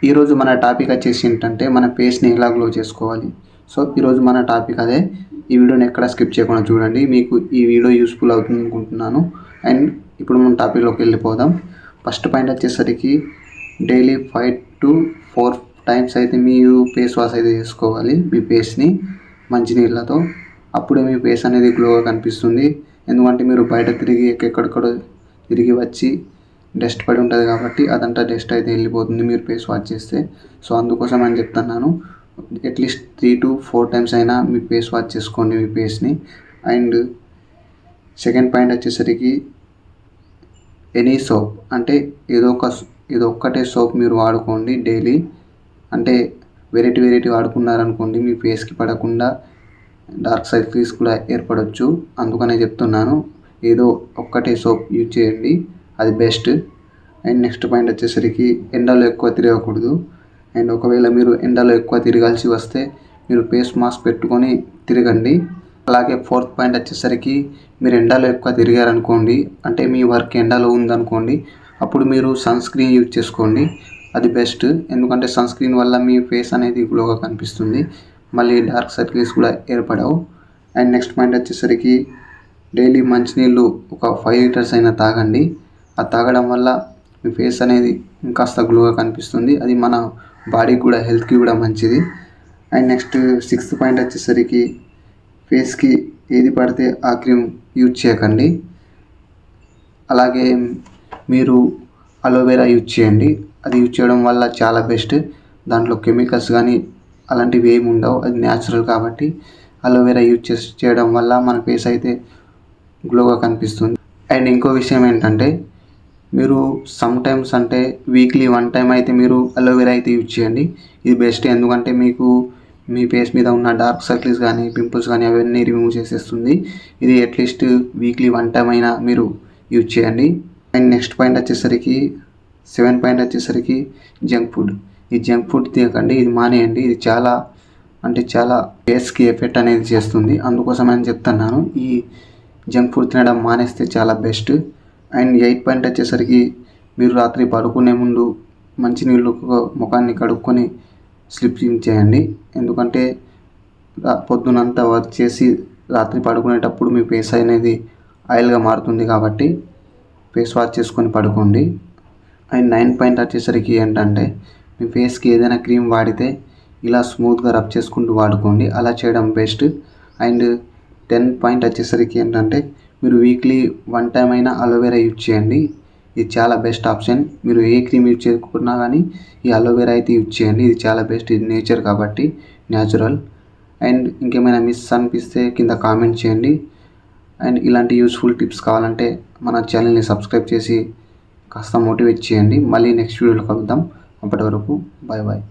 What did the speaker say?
ఈరోజు మన టాపిక్ వచ్చేసి ఏంటంటే మన ఫేస్ని ఎలా గ్లో చేసుకోవాలి. సో ఈరోజు మన టాపిక్ అదే. ఈ వీడియోని ఎక్కడ స్కిప్ చేయకుండా చూడండి, మీకు ఈ వీడియో యూస్ఫుల్ అవుతుంది అనుకుంటున్నాను. అండ్ ఇప్పుడు మన టాపిక్లోకి వెళ్ళిపోదాం. ఫస్ట్ పాయింట్ వచ్చేసరికి డైలీ 5 to 4 టైమ్స్ అయితే మీరు ఫేస్ వాష్ అయితే చేసుకోవాలి మీ ఫేస్ని మంచినీళ్ళతో. అప్పుడే మీ ఫేస్ అనేది గ్లోగా కనిపిస్తుంది. ఎందుకంటే మీరు బయట తిరిగి ఎక్కడెక్కడో తిరిగి వచ్చి డస్ట్ పడి ఉంటుంది కాబట్టి అదంతా డస్ట్ అయితే వెళ్ళిపోతుంది మీరు ఫేస్ వాష్ చేస్తే. సో అందుకోసం అని చెప్తున్నాను, అట్లీస్ట్ 3 to 4 టైమ్స్ అయినా మీ ఫేస్ వాష్ చేసుకోండి మీ ఫేస్ని. అండ్ సెకండ్ పాయింట్ వచ్చేసరికి ఎనీ సోప్, అంటే ఏదో ఒక్కటే సోప్ మీరు వాడుకోండి డైలీ. అంటే వెరైటీ వాడుకున్నారనుకోండి మీ ఫేస్కి పడకుండా డార్క్ సర్కిల్స్ కూడా ఏర్పడవచ్చు. అందుకనే చెప్తున్నాను, ఏదో ఒక్కటే సోప్ యూజ్ చేయండి, అది బెస్ట్. అండ్ నెక్స్ట్ పాయింట్ వచ్చేసరికి ఎండలో ఎక్కువ తిరగకూడదు. అండ్ ఒకవేళ మీరు ఎండలో ఎక్కువ తిరగాల్సి వస్తే మీరు ఫేస్ మాస్క్ పెట్టుకొని తిరగండి. అలాగే ఫోర్త్ పాయింట్ వచ్చేసరికి మీరు ఎండలో ఎక్కువ తిరిగారనుకోండి, అంటే మీ వర్క్ ఎండలో ఉందనుకోండి, అప్పుడు మీరు సన్ స్క్రీన్ యూజ్ చేసుకోండి, అది బెస్ట్. ఎందుకంటే సన్ స్క్రీన్ వల్ల మీ ఫేస్ అనేది గ్లోగా కనిపిస్తుంది, మళ్ళీ డార్క్ సర్కిల్స్ కూడా ఏర్పడవు. అండ్ నెక్స్ట్ పాయింట్ వచ్చేసరికి డైలీ మంచినీళ్ళు ఒక 5 లీటర్స్ అయినా తాగండి. అది తాగడం వల్ల మీ ఫేస్ అనేది ఇంకాస్త గ్లోగా కనిపిస్తుంది, అది మన బాడీకి కూడా హెల్త్కి కూడా మంచిది. అండ్ నెక్స్ట్ సిక్స్త్ పాయింట్ వచ్చేసరికి ఫేస్కి ఏది పడితే ఆ క్రీమ్ యూజ్ చేయకండి. అలాగే మీరు అలోవెరా యూజ్ చేయండి, అది యూజ్ చేయడం వల్ల చాలా బెస్ట్. దాంట్లో కెమికల్స్ కానీ అలాంటివి ఏమి ఉండవు, అది న్యాచురల్ కాబట్టి అలోవెరా యూజ్ చేయడం వల్ల మన ఫేస్ అయితే గ్లోగా కనిపిస్తుంది. అండ్ ఇంకో విషయం ఏంటంటే మీరు సమ్ టైమ్స్ అంటే వీక్లీ 1 టైం అయితే మీరు అలోవెరా అయితే యూజ్ చేయండి, ఇది బెస్ట్. ఎందుకంటే మీకు మీ ఫేస్ మీద ఉన్న డార్క్ సర్కిల్స్ కానీ పింపుల్స్ కానీ అవన్నీ రిమూవ్ చేసేస్తుంది. ఇది అట్లీస్ట్ వీక్లీ 1 టైం అయినా మీరు యూజ్ చేయండి. అండ్ నెక్స్ట్ పాయింట్ వచ్చేసరికి 7th పాయింట్ వచ్చేసరికి జంక్ ఫుడ్. ఈ జంక్ ఫుడ్ తినకండి, ఇది మానేయండి. ఇది చాలా ఫేస్కి ఎఫెక్ట్ అనేది చేస్తుంది, అందుకోసం అని చెప్తున్నాను. ఈ జంక్ ఫుడ్ తినడం మానేస్తే చాలా బెస్ట్. అండ్ 8th పాయింట్ వచ్చేసరికి మీరు రాత్రి పడుకునే ముందు మంచినీళ్ళు ముఖాన్ని కడుక్కొని స్లీపింగ్ చేయండి. ఎందుకంటే పొద్దునంతా వర్క్ చేసి రాత్రి పడుకునేటప్పుడు మీ ఫేస్ అనేది ఆయిల్గా మారుతుంది కాబట్టి ఫేస్ వాష్ చేసుకొని పడుకోండి. అండ్ 9th పాయింట్ వచ్చేసరికి ఏంటంటే మీ ఫేస్కి ఏదైనా క్రీమ్ వాడితే ఇలా స్మూత్గా రబ్ చేసుకుంటూ వాడుకోండి, అలా చేయడం బెస్ట్. అండ్ 10th పాయింట్ వచ్చేసరికి ఏంటంటే మీరు వీక్లీ 1 టైం అయినా అలోవెరా యూజ్ చేయండి, ఇది చాలా బెస్ట్ ఆప్షన్. మీరు ఏ క్రీమ్ యూజ్ చేసుకున్నా కానీ ఈ అలోవెరా అయితే యూజ్ చేయండి, ఇది చాలా బెస్ట్. ఇది నేచర్ కాబట్టి న్యాచురల్. అండ్ ఇంకేమైనా మిస్ అనిపిస్తే కింద కామెంట్ చేయండి. అండ్ ఇలాంటి యూస్ఫుల్ టిప్స్ కావాలంటే మన ఛానల్ని సబ్స్క్రైబ్ చేసి కాస్త మోటివేట్ చేయండి. మళ్ళీ నెక్స్ట్ వీడియోలో కలుద్దాం. అప్పటి వరకు బాయ్ బాయ్.